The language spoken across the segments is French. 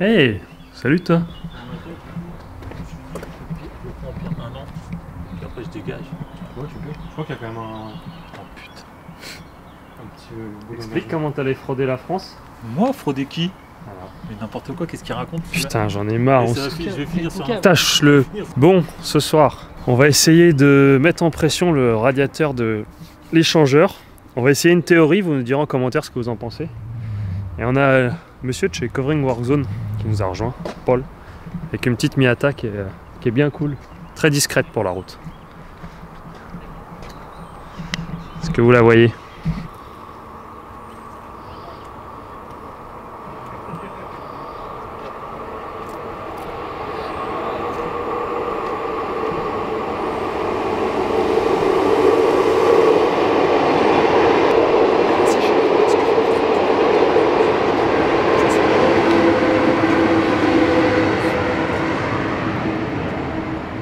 Hey, salut toi. Je prends un an, puis après je dégage. Ouais, tu peux. Je crois qu'il y a quand même un... Oh putain. un petit... Explique comment t'allais frauder la France. Moi, frauder qui? Voilà. Mais n'importe quoi, qu'est-ce qu'il raconte? Putain, j'en ai marre. Je vais finir sur un... Tâche-le. Bon, ce soir, on va essayer de mettre en pression le radiateur de l'échangeur. On va essayer une théorie, vous nous direz en commentaire ce que vous en pensez. Et on a monsieur de chez Covering Warzone qui nous a rejoint, Paul, avec une petite Miata qui est bien cool, très discrète pour la route. Est-ce que vous la voyez?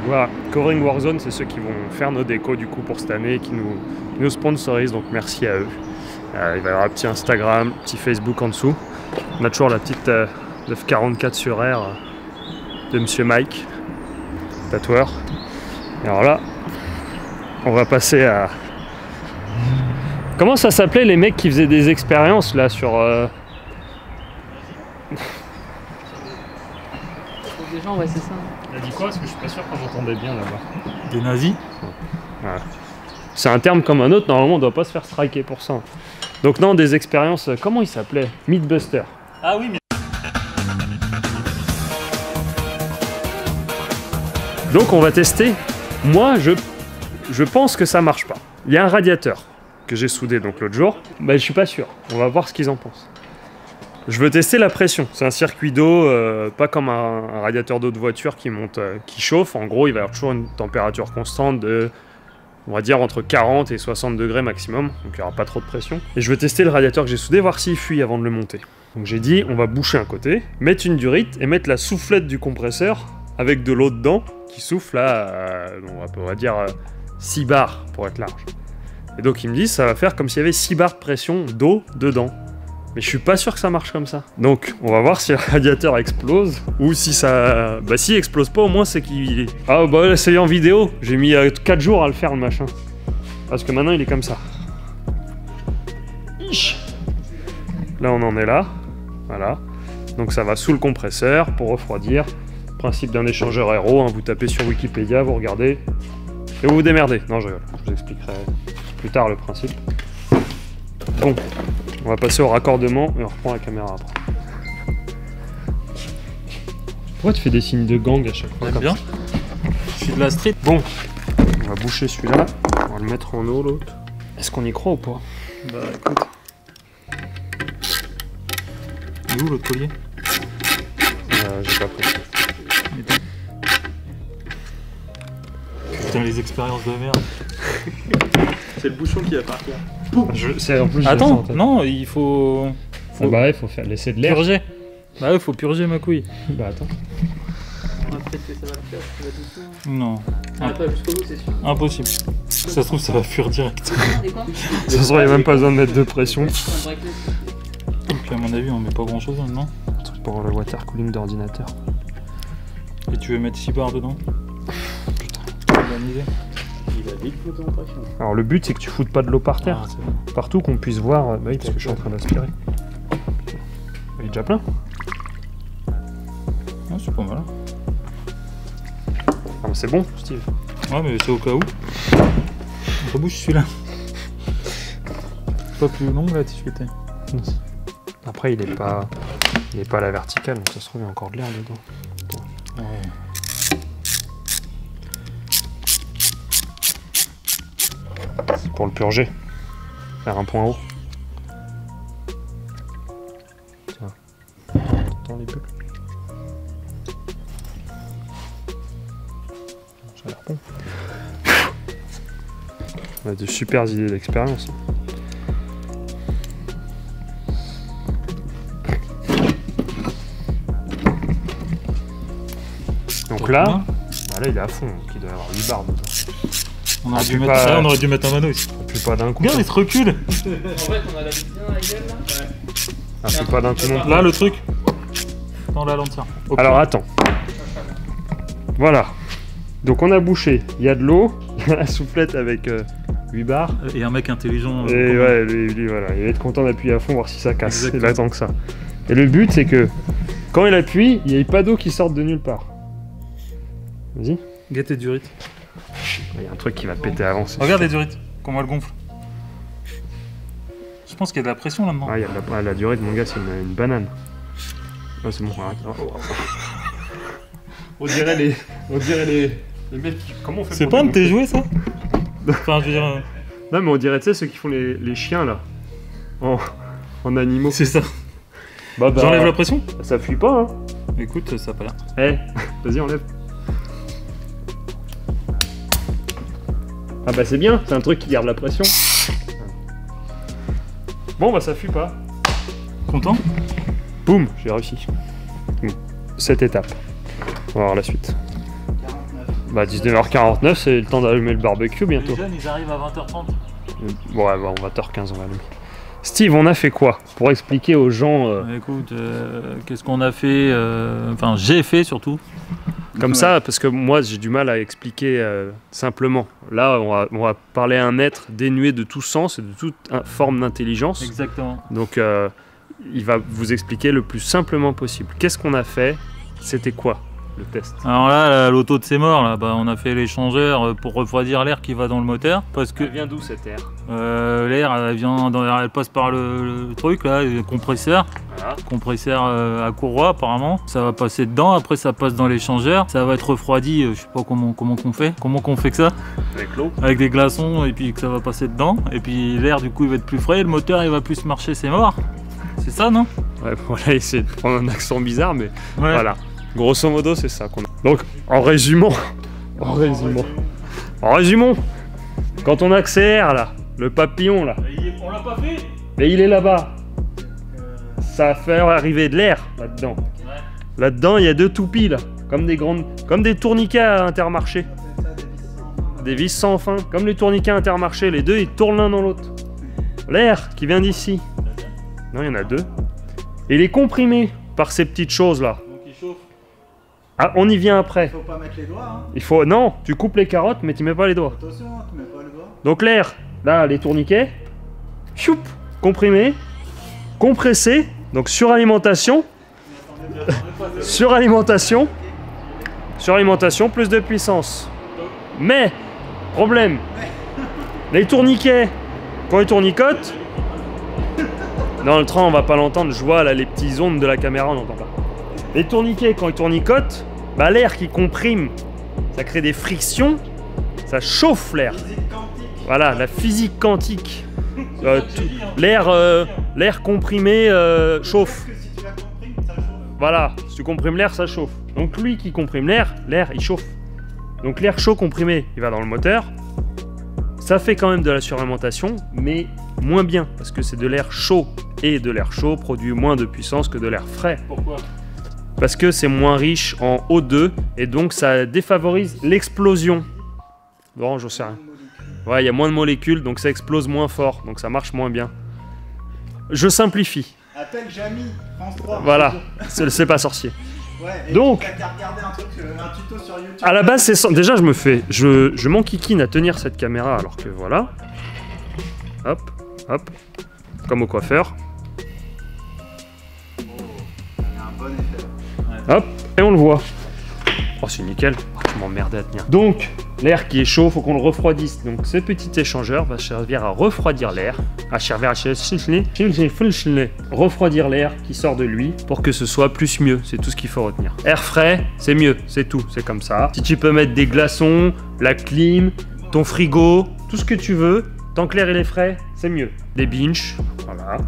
Voilà, Covering Warzone, c'est ceux qui vont faire nos décos du coup pour cette année, qui nous sponsorisent, donc merci à eux. Il va y avoir un petit Instagram, un petit Facebook en dessous. On a toujours la petite 944 sur R de Monsieur Mike, tatoueur. Et alors là, on va passer à... Comment ça s'appelait les mecs qui faisaient des expériences là sur... Des gens, ouais, c'est ça. Il a dit quoi? Parce que je suis pas sûr qu'on j'entendais bien là-bas. Des nazis? Voilà. C'est un terme comme un autre, normalement on doit pas se faire striker pour ça. Donc non, des expériences, comment il s'appelait? Mythbuster. Ah oui, mais... Donc on va tester. Moi, je pense que ça marche pas. Il y a un radiateur que j'ai soudé donc l'autre jour. Bah, je suis pas sûr. On va voir ce qu'ils en pensent. Je veux tester la pression. C'est un circuit d'eau, pas comme un radiateur d'eau de voiture qui monte, qui chauffe. En gros, il va y avoir toujours une température constante de, on va dire, entre 40 et 60 degrés maximum. Donc il n'y aura pas trop de pression. Et je veux tester le radiateur que j'ai soudé, voir s'il fuit avant de le monter. Donc j'ai dit, on va boucher un côté, mettre une durite et mettre la soufflette du compresseur avec de l'eau dedans qui souffle à, on va dire, 6 bars pour être large. Et donc il me dit, ça va faire comme s'il y avait 6 bars de pression d'eau dedans. Mais je suis pas sûr que ça marche comme ça. Donc, on va voir si le radiateur explose ou si ça... Bah, s'il explose pas, au moins c'est qu'il est... Ah, bah, là, c'est en vidéo. J'ai mis 4 jours à le faire, le machin. Parce que maintenant, il est comme ça. Là, on en est là. Voilà. Donc, ça va sous le compresseur pour refroidir. Principe d'un échangeur aéro. Hein. Vous tapez sur Wikipédia, vous regardez. Et vous vous démerdez. Non, je rigole. Je vous expliquerai plus tard le principe. Bon. On va passer au raccordement et on reprend la caméra après. Pourquoi tu fais des signes de gang à chaque fois? J'aime bien. Je suis de la street. Bon, on va boucher celui-là. On va le mettre en eau l'autre. Est-ce qu'on y croit ou pas? Bah écoute. Il est où l'autre collier? J'ai pas pris. Putain, les expériences de merde. C'est le bouchon qui va partir. En plus, attends, non, il faut... Ah bah ouais, faut laisser de l'air. Purger. Bah ouais, faut purger ma couille. Bah attends. Peut-être que ça va le faire, tu vas doucement. Non. Ah, pas jusqu'au bout, c'est sûr. Impossible. Si ça se trouve, ça va fuir direct. Et quoi? De toute façon, il n'y a même pas besoin de mettre de pression. Et puis à mon avis, on met pas grand chose non? Un truc pour le water cooling d'ordinateur. Et tu veux mettre 6 barres dedans? Putain, organisé. Il va vite foutre en pression. Alors le but c'est que tu foutes pas de l'eau par terre. Ah, c'est bon. Partout qu'on puisse voir. Bah oui, parce que je suis en train d'aspirer. Il est déjà plein. Ah, c'est pas mal. Ah, c'est bon, Steve. Ouais, mais c'est au cas où. On rebouche celui-là. Pas plus long la difficulté. Après, il est pas à la verticale, donc ça se trouve il y a encore de l'air dedans. Ouais. C'est pour le purger. Faire un point haut. Tiens. T'entends les bulles? Ça a l'air bon. On a de super idées d'expérience. Donc là, bah là il est à fond, donc il doit y avoir 8 barres dedans. On aurait dû mettre un mano ici. Plus pas d'un coup. Regarde, il se recule. En fait, on a la vitre bien à la gueule là. Ouais. Ah, c'est pas d'un coup non. Là, le truc. Attends la lanterne. Okay. Alors attends. Voilà. Donc on a bouché. Il y a de l'eau, il y a la soufflette avec 8 barres. Et un mec intelligent. Et ouais, lui, voilà, il va être content d'appuyer à fond, voir si ça casse. Exactement. Il attend que ça. Et le but, c'est que quand il appuie, il n'y ait pas d'eau qui sorte de nulle part. Vas-y. Guette les durites. Il y a un truc qui va péter avant. Regarde les durites, comment elles gonflent. Je pense qu'il y a de la pression là-dedans. Ah, il y a de la durée de mon gars, c'est une banane. Ah, c'est bon, arrête. On dirait les mecs qui... Comment on fait C'est pour pas un de dégonfler tes jouets ça? Enfin, je veux dire. Non, mais on dirait, tu sais, ceux qui font les chiens là. En animaux. C'est ça. Bah, J'enlève la pression? Ça fuit pas, hein. Écoute, ça a pas l'air. Eh, vas-y, enlève. Ah bah c'est bien, c'est un truc qui garde la pression. Bon bah ça fuit pas. Content? Boum, j'ai réussi. Cette étape. On va voir la suite. 49. Bah 19h49, c'est le temps d'allumer le barbecue bientôt. Les jeunes, ils arrivent à 20h30. Bon, ouais, bon 20h15 on va allumer. Steve, on a fait quoi? Pour expliquer aux gens... Écoute, qu'est-ce qu'on a fait? Enfin, j'ai fait surtout. Comme ça, parce que moi j'ai du mal à expliquer simplement. Là, on va parler à un être dénué de tout sens et de toute forme d'intelligence. Exactement. Donc il va vous expliquer le plus simplement possible. Qu'est-ce qu'on a fait? C'était quoi le test? Alors là, l'auto de ses morts, là, bah, on a fait l'échangeur pour refroidir l'air qui va dans le moteur. Parce que Elle vient d'où cette air? l'air, elle passe par le truc, là, le compresseur. Voilà. Compresseur à courroie apparemment. Ça va passer dedans, après ça passe dans l'échangeur. Ça va être refroidi, je sais pas comment qu'on fait. Comment qu'on fait que ça? Avec l'eau. Avec des glaçons et puis que ça va passer dedans. Et puis l'air du coup il va être plus frais, le moteur il va plus marcher, c'est mort. C'est ça non? Ouais, voilà, essayer de prendre un accent bizarre, mais Ouais. voilà. Grosso modo, c'est ça qu'on a. Donc, en résumant, quand on accélère là, le papillon là, On l'a pas fait? mais il est là-bas. Ça fait arriver de l'air là-dedans. Ouais. Là-dedans, il y a deux toupies là, comme des tourniquets à Intermarché. Des vis sans fin, comme les tourniquets Intermarché, les deux ils tournent l'un dans l'autre. L'air qui vient d'ici. Non, il y en a deux. Et il est comprimé par ces petites choses là. Donc il chauffe. Ah, on y vient après. Faut pas mettre les doigts, hein. Il faut... Non, tu coupes les carottes, mais tu mets pas les doigts. Attention, hein, tu mets pas le doigt. Donc l'air, là, les tourniquets, choup, comprimé, compressé, donc suralimentation, suralimentation, plus de puissance. Mais, problème, les tourniquets, quand ils tournicotent, dans le train on va pas l'entendre, je vois là les petits ondes de la caméra, on n'entend pas. Les tourniquets, quand ils tournicotent, bah, l'air qui comprime, ça crée des frictions, ça chauffe l'air. Physique quantique. Voilà, la physique quantique. L'air comprimé chauffe. Parce que si tu la comprimes, ça chauffe. Voilà, si tu comprimes l'air, ça chauffe. Donc lui qui comprime l'air, il chauffe. Donc l'air chaud comprimé, il va dans le moteur. Ça fait quand même de la suralimentation, mais moins bien, parce que c'est de l'air chaud. Et de l'air chaud produit moins de puissance que de l'air frais. Pourquoi? Parce que c'est moins riche en O2, et donc ça défavorise l'explosion. Bon, j'en sais rien. Ouais, il y a moins de molécules, donc ça explose moins fort, donc ça marche moins bien. Je simplifie. Appelle Jamy, France 3. Voilà, c'est pas sorcier. Ouais, et Donc- tu vas regarder un truc, un tuto sur YouTube. À la base, c'est déjà je m'enquiquine à tenir cette caméra, alors que voilà. Hop, hop, comme au coiffeur. Il y a un bon effet. Hop, et on le voit. Oh, c'est nickel. Oh, je m'emmerdais à tenir. Donc, l'air qui est chaud, faut qu'on le refroidisse. Donc, ce petit échangeur va servir à refroidir l'air. Refroidir l'air qui sort de lui pour que ce soit plus mieux. C'est tout ce qu'il faut retenir. Air frais, c'est mieux. C'est tout. C'est comme ça. Si tu peux mettre des glaçons, la clim, ton frigo, tout ce que tu veux, tant que l'air il est frais, c'est mieux. Des binges, voilà.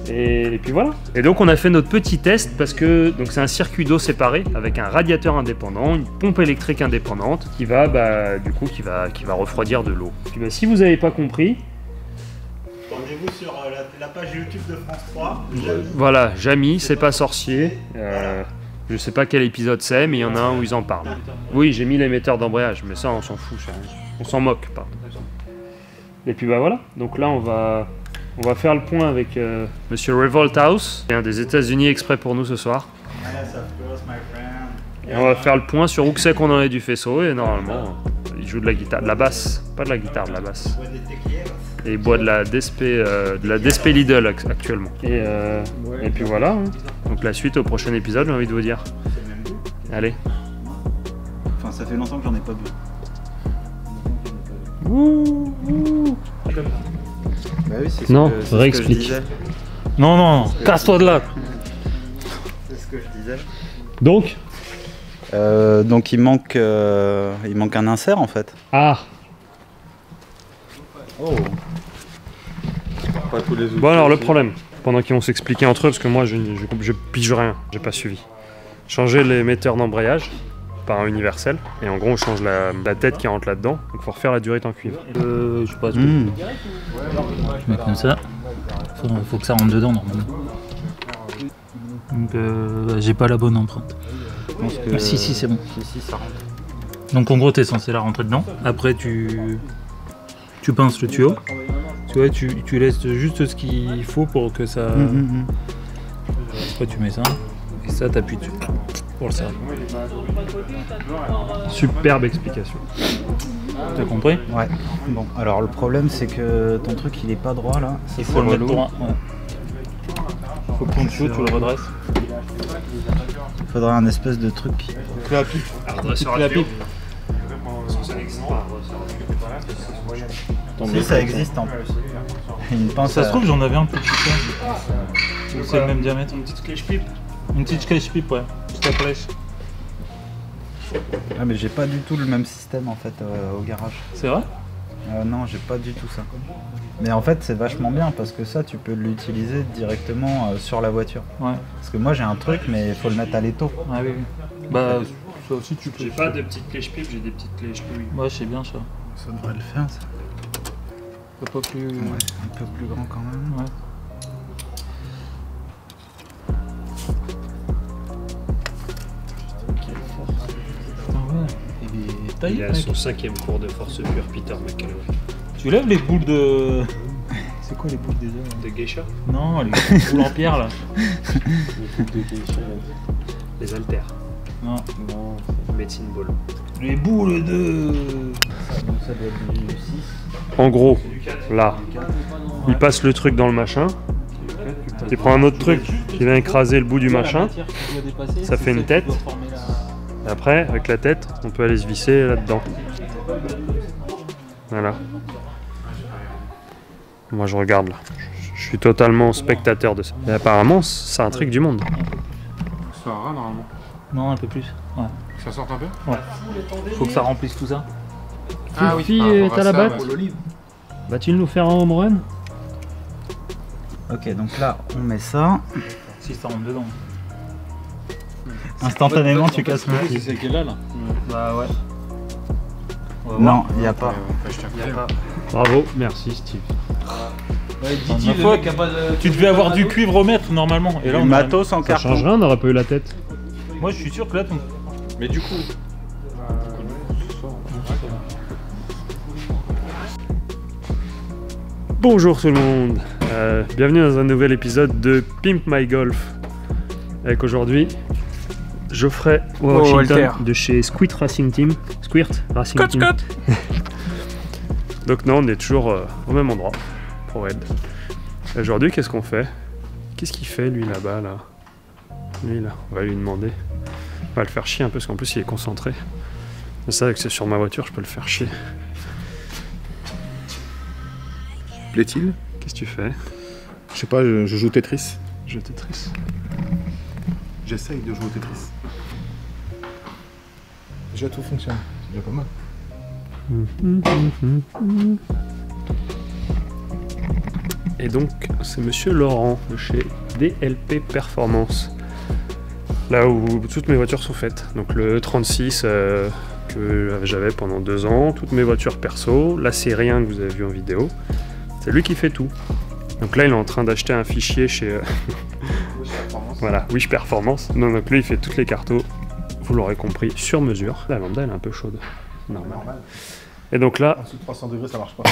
Et puis voilà. Et donc on a fait notre petit test parce que donc c'est un circuit d'eau séparé avec un radiateur indépendant, une pompe électrique indépendante qui va qui va refroidir de l'eau. Puis bah, si vous n'avez pas compris, Rendez-vous sur la page YouTube de France 3. voilà, Jamy, c'est pas sorcier. Je sais pas quel épisode c'est, mais il y en a un où ils en parlent. Oui, j'ai mis l'émetteur d'embrayage, mais ça on s'en fout, on s'en moque, pardon. Et puis bah voilà. Donc là on va faire le point avec Monsieur Revolt House, qui vient des États-Unis exprès pour nous ce soir. Et on va faire le point sur où que c'est qu'on en est du faisceau et normalement il joue de la guitare, de la basse, pas de la guitare, de la basse. Et il boit de la DSP Lidl actuellement. Et puis voilà, hein. Donc la suite au prochain épisode, j'ai envie de vous dire. Allez. Enfin ça fait longtemps que j'en ai pas bu. Bah oui, c'est Non, ce que réexplique. je disais. Non, non, casse-toi de là. C'est ce que je disais. Donc Donc il manque un insert en fait. Ah. Oh. Pas tous les outils. Bon alors le problème, pendant qu'ils vont s'expliquer entre eux, parce que moi je pige rien, j'ai pas suivi. Changer les metteurs d'embrayage par un universel, et en gros on change la tête qui rentre là-dedans, donc faut refaire la durite en cuivre. Je sais pas ce que je mets comme ça. Faut que ça rentre dedans normalement. Donc j'ai pas la bonne empreinte. Je pense que... Ah, si c'est bon. Si ça rentre. Donc en gros t'es censé la rentrer dedans. Après tu pinces le tuyau. Tu vois, tu laisses juste ce qu'il faut pour que ça... Après tu mets ça. Et ça t'appuies dessus. Pour le servir. Superbe explication. T'as compris? Ouais. Bon, alors le problème c'est que ton truc il est pas droit là. Ça, Il c'est faut le mettre relou. droit. Ouais. Faut que ton tuyau tu le redresses. Il faudrait un espèce de truc. La pipe. La pipe. Si ça existe en plus. Une pince Ça se à- trouve j'en avais un plus petit. C'est le même diamètre. Une petite clèche-pipe. Une petite clèche-pipe, ouais. Petite flèche. Ah mais j'ai pas du tout le même système en fait au garage. C'est vrai? Non, j'ai pas du tout ça. Mais en fait c'est vachement bien parce que ça tu peux l'utiliser directement sur la voiture. Ouais. Parce que moi j'ai un truc mais il faut le mettre à l'étau. Ah oui, oui. Bah ça aussi tu peux. J'ai pas de petites clés pipe, j'ai des petites clés ch'pouilles. Ouais, je sais bien ça. Ça devrait le faire ça. Pas plus. Ouais, un peu plus grand quand même. Ouais. Putain, ouais. Il est taillé, Il a mec. son 5e cours de force pure, Peter McCalloway. Tu lèves les boules de. C'est quoi les boules déjà? De geisha. Non, les boules en pierre là. Les haltères. Non. Médecine ball. Les boules de. Donc ça doit être du 6. En gros, là, il passe le truc dans le machin. Il prend un autre truc qui vient écraser le bout du machin. Ça fait une tête. Et après, avec la tête, on peut aller se visser là-dedans. Voilà. Moi je regarde là. Je suis totalement spectateur de ça. Et apparemment, c'est un truc du monde. Ça va normalement. Non, un peu plus. Ouais. Ça sort un peu. Faut que ça remplisse tout ça. Ah oui, Fille par rapport est à la ça, batte. ouais. Va-t-il nous faire un home run? Ok donc là on met ça. Si ça rentre dedans. Instantanément tu casses le pied. C'est qu'elle a là. Bah ouais. Non, il n'y a pas. Ouais, je t'ai Bravo, merci Steve. Tu devais avoir du cuivre au mètre normalement. Et là Du on a... matos en Ça carton. change rien, on n'aurait pas eu la tête. Moi je suis sûr que là ton. Mais du coup, Bonjour tout le monde, bienvenue dans un nouvel épisode de Pimp My Golf. Avec aujourd'hui Geoffrey Washington Walter. de chez Squirt Racing Team. Squirt Racing Team. Donc non, on est toujours au même endroit pour Ed. Aujourd'hui, qu'est-ce qu'on fait? Qu'est-ce qu'il fait lui là-bas là? Lui là, on va lui demander. On va le faire chier un peu parce qu'en plus il est concentré. C'est vrai que c'est sur ma voiture, je peux le faire chier. plaît-il? Qu'est-ce que tu fais? Je sais pas, je joue au Tetris. Je Tetris. J'essaye de jouer au Tetris. Déjà tout fonctionne, c'est déjà pas mal. Et donc, c'est Monsieur Laurent de chez DLP Performance. Là où toutes mes voitures sont faites. Donc le 36 que j'avais pendant 2 ans, toutes mes voitures perso, la série 1 que vous avez vu en vidéo. C'est lui qui fait tout. Donc là, il est en train d'acheter un fichier chez... voilà, Wish Performance. Non, donc lui, il fait toutes les cartos, vous l'aurez compris, sur mesure. La lambda, elle est un peu chaude. Normal. Et donc là, En dessous de 300 degrés, ça marche pas.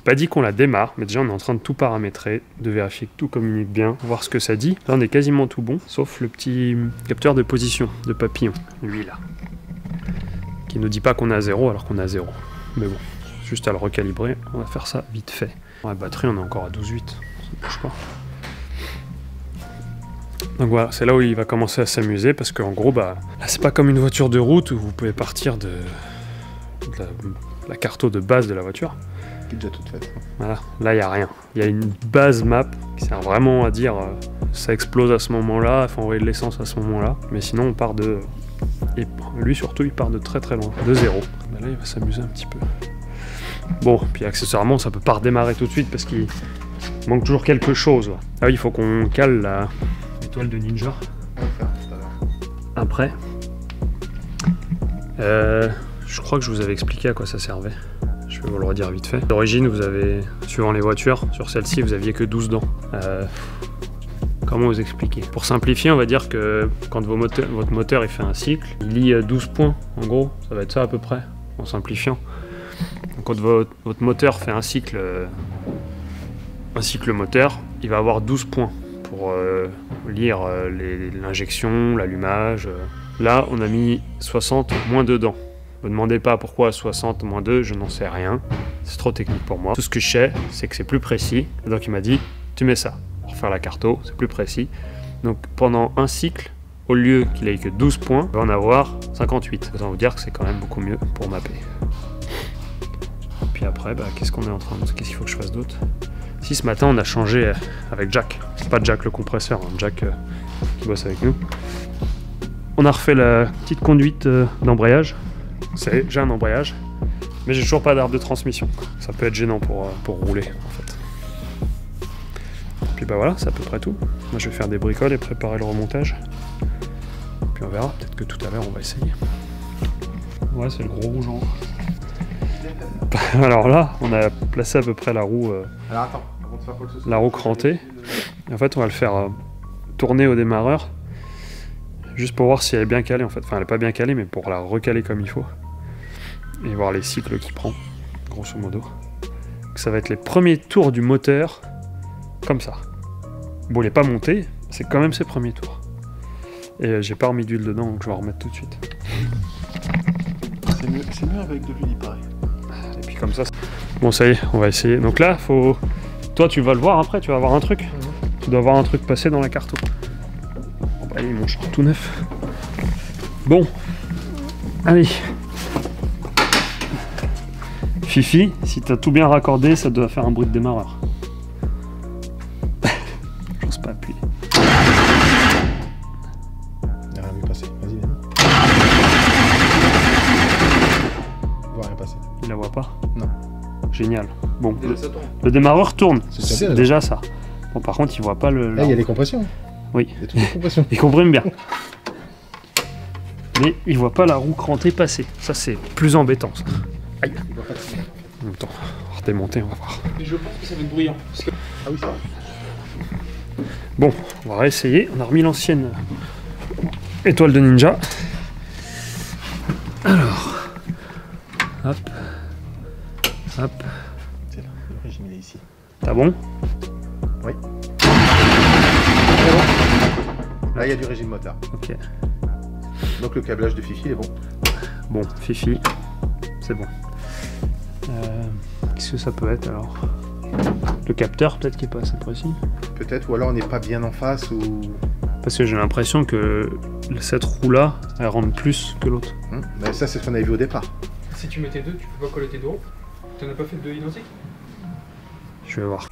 C'est pas dit qu'on la démarre, mais déjà on est en train de tout paramétrer, de vérifier que tout communique bien, voir ce que ça dit. Là on est quasiment tout bon, sauf le petit capteur de position de papillon, lui là, qui nous dit pas qu'on est à 0 alors qu'on est à 0. Mais bon, juste à le recalibrer, on va faire ça vite fait. La batterie on est encore à 12,8, ça bouge pas. Donc voilà, c'est là où il va commencer à s'amuser parce qu'en gros, bah, là c'est pas comme une voiture de route où vous pouvez partir de la carto de base de la voiture. Qui est déjà toute faite. Voilà, là il n'y a rien. Il y a une base map qui sert vraiment à dire ça explose à ce moment-là, il faut envoyer de l'essence à ce moment-là. Mais sinon on part de... Et lui surtout il part de très très loin, de 0. Bah, là il va s'amuser un petit peu. Bon, puis accessoirement ça peut pas redémarrer tout de suite parce qu'il manque toujours quelque chose. Ah oui, il faut qu'on cale la... étoile de ninja. Après, je crois que je vous avais expliqué à quoi ça servait. Je vais vous le redire vite fait. D'origine, vous avez, suivant les voitures, sur celle-ci, vous aviez que 12 dents. Comment vous expliquer? Pour simplifier, on va dire que quand votre moteur il fait un cycle, il lit 12 points, en gros. Ça va être ça à peu près, en simplifiant. Donc, quand votre moteur fait un cycle moteur, il va avoir 12 points pour lire l'injection, l'allumage. Là, on a mis 60 moins 2 dents. Ne me demandez pas pourquoi 60 moins 2, je n'en sais rien. C'est trop technique pour moi. Tout ce que je sais, c'est que c'est plus précis. Donc il m'a dit, tu mets ça. Pour faire la carto, c'est plus précis. Donc pendant un cycle, au lieu qu'il ait que 12 points, il va en avoir 58. Autant vous dire que c'est quand même beaucoup mieux pour mapper. Puis après, bah, qu'est-ce qu'on est en train de... Qu'est-ce qu'il faut que je fasse d'autre? Si ce matin, on a changé avec Jack. C'est pas Jack le compresseur, hein, Jack qui bosse avec nous. On a refait la petite conduite d'embrayage. J'ai un embrayage, mais j'ai toujours pas d'arbre de transmission. Ça peut être gênant pour rouler en fait. Puis bah voilà, c'est à peu près tout. Moi je vais faire des bricoles et préparer le remontage. Puis on verra, peut-être que tout à l'heure on va essayer. Ouais, c'est le gros rouge en haut. Alors là, on a placé à peu près la roue, Alors attends, avant de faire quoi que ce soit, la roue crantée. Et en fait on va le faire tourner au démarreur. Juste pour voir si elle est bien calée en fait. Enfin elle est pas bien calée, mais pour la recaler comme il faut. Et voir les cycles qu'il prend, grosso modo. Donc ça va être les premiers tours du moteur, comme ça. Bon, il n'est pas monté, c'est quand même ses premiers tours. Et j'ai pas remis d'huile dedans, donc je vais en remettre tout de suite. C'est mieux avec de l'huile, il paraît. Et puis comme ça... Bon, ça y est, on va essayer. Donc là, faut... Toi, tu vas le voir après, tu vas voir un truc. Tu dois voir un truc passer dans la carto. Bon, bah, il mon short tout neuf. Bon. Allez. Fifi, si t'as tout bien raccordé, ça doit faire un bruit de démarreur. J'ose pas appuyer. Il n'y a rien vu passer. Vas-y, vas-y. Il voit rien passer. Il la voit pas? Non. Génial. Bon, Déjà, ça tourne. le démarreur tourne. C'est bien, Déjà ça. Bon, par contre, il voit pas le... Là, il y a des compressions. Oui. Il y a toutes les compressions. Il comprime bien. Mais il voit pas la roue crantée passer. Ça, c'est plus embêtant, ça. Aïe. Il voit pas de signal. En même temps, on va redémonter, on va voir. Mais je pense que ça va être bruyant. Parce que... Ah oui, ça va. Bon, on va réessayer. On a remis l'ancienne étoile de ninja. Alors, hop, hop. C'est là. Le régime, il est ici. T'as bon? Oui. Là, il y a du régime moteur. Ok. Donc le câblage de Fifi est bon. Bon, Fifi, c'est bon. Qu'est-ce que ça peut être alors? Le capteur peut-être qui est pas assez précis? Peut-être, ou alors on n'est pas bien en face, ou... Parce que j'ai l'impression que cette roue-là, elle rentre plus que l'autre. Ben, ça, c'est ce qu'on avait vu au départ. Si tu mettais deux, tu peux pas coller tes deux roues. T'en as pas fait deux identiques? Je vais voir.